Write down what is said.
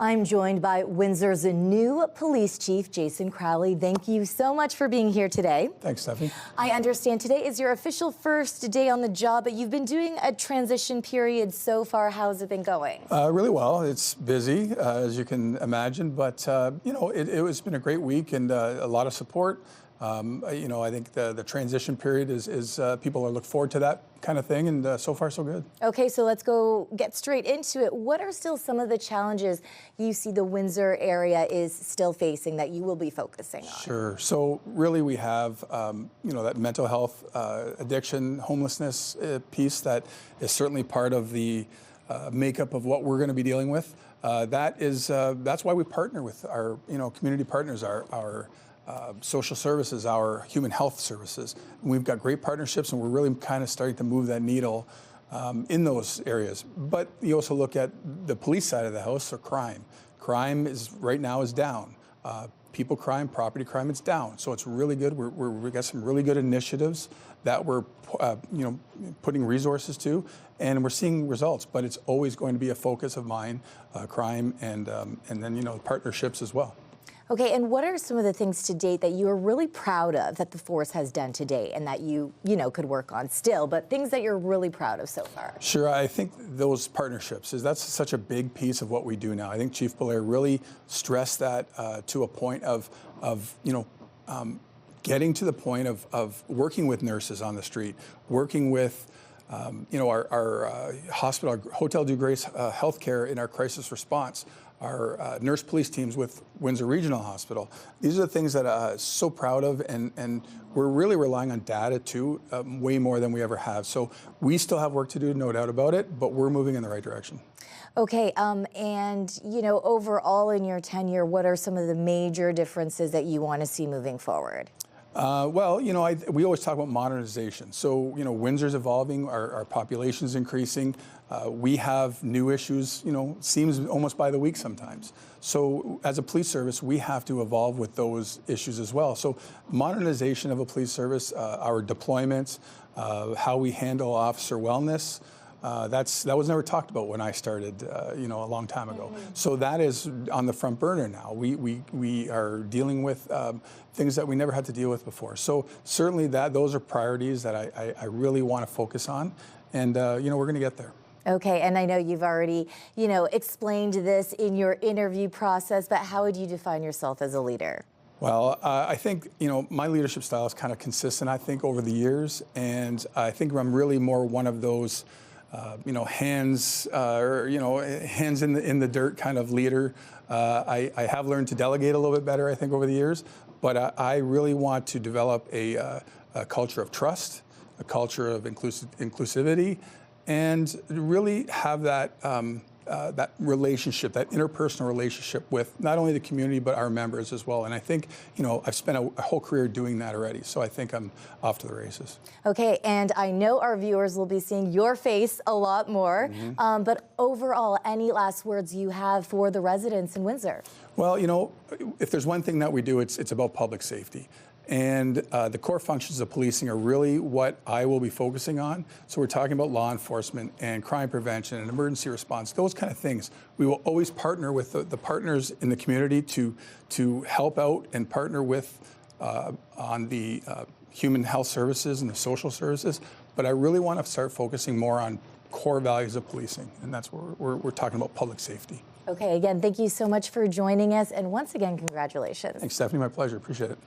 I'm joined by Windsor's new police chief, Jason Crowley. Thank you so much for being here today. Thanks, Stefanie. I understand today is your official first day on the job, but you've been doing a transition period so far. How's it been going? Really well. It's busy, as you can imagine, but it's been a great week and a lot of support. I think the transition period is people are looking forward to that kind of thing, and so far so good. Okay, so let's go get straight into it. What are still some of the challenges you see the Windsor area is still facing that you will be focusing on? Sure. So really we have, that mental health, addiction, homelessness piece that is certainly part of the makeup of what we're going to be dealing with. That's why we partner with our, community partners, our social services, our human health services. And we've got great partnerships, and we're really kind of starting to move that needle in those areas. But you also look at the police side of the house, so crime. Crime right now is down. People crime, property crime, it's down. So it's really good. We've got some really good initiatives that we're putting resources to, and we're seeing results. But it's always going to be a focus of mine, crime, and then partnerships as well. Okay, and what are some of the things to date that you are really proud of that the force has done to date and that you could work on still, but things that you're really proud of so far? Sure, I think those partnerships, that's such a big piece of what we do now. I think Chief Blair really stressed that to a point of getting to the point of working with nurses on the street, working with our hospital, our Hotel du Grace healthcare in our crisis response, our nurse police teams with Windsor Regional Hospital. These are the things that I'm so proud of, and we're really relying on data too, way more than we ever have. So we still have work to do, no doubt about it, but we're moving in the right direction. Okay, and overall in your tenure, what are some of the major differences that you want to see moving forward? We always talk about modernization. So, Windsor's evolving, our population's increasing. We have new issues, seems almost by the week sometimes. So as a police service, we have to evolve with those issues as well. So modernization of a police service, our deployments, how we handle officer wellness, that was never talked about when I started, a long time ago. So that is on the front burner now. We are dealing with things that we never had to deal with before. So certainly those are priorities that I really want to focus on, and we're going to get there. Okay, and I know you've already, explained this in your interview process, but how would you define yourself as a leader? Well, I think, my leadership style is kind of consistent, I think, over the years, and I think I'm really more one of those hands in the dirt kind of leader. I have learned to delegate a little bit better, I think, over the years, but I really want to develop a culture of trust, a culture of inclusivity, and really have that relationship, that interpersonal relationship with not only the community but our members as well. And I think, I've spent a whole career doing that already, so I think I'm off to the races. Okay, and I know our viewers will be seeing your face a lot more, but overall, any last words you have for the residents in Windsor? Well, if there's one thing that we do, it's about public safety. And the core functions of policing are really what I will be focusing on. So we're talking about law enforcement and crime prevention and emergency response, those kind of things. We will always partner with the partners in the community to help out and partner with on the human health services and the social services. But I really want to start focusing more on core values of policing, and that's where we're talking about public safety. Okay, again, thank you so much for joining us, and once again, congratulations. Thanks, Stephanie. My pleasure. Appreciate it.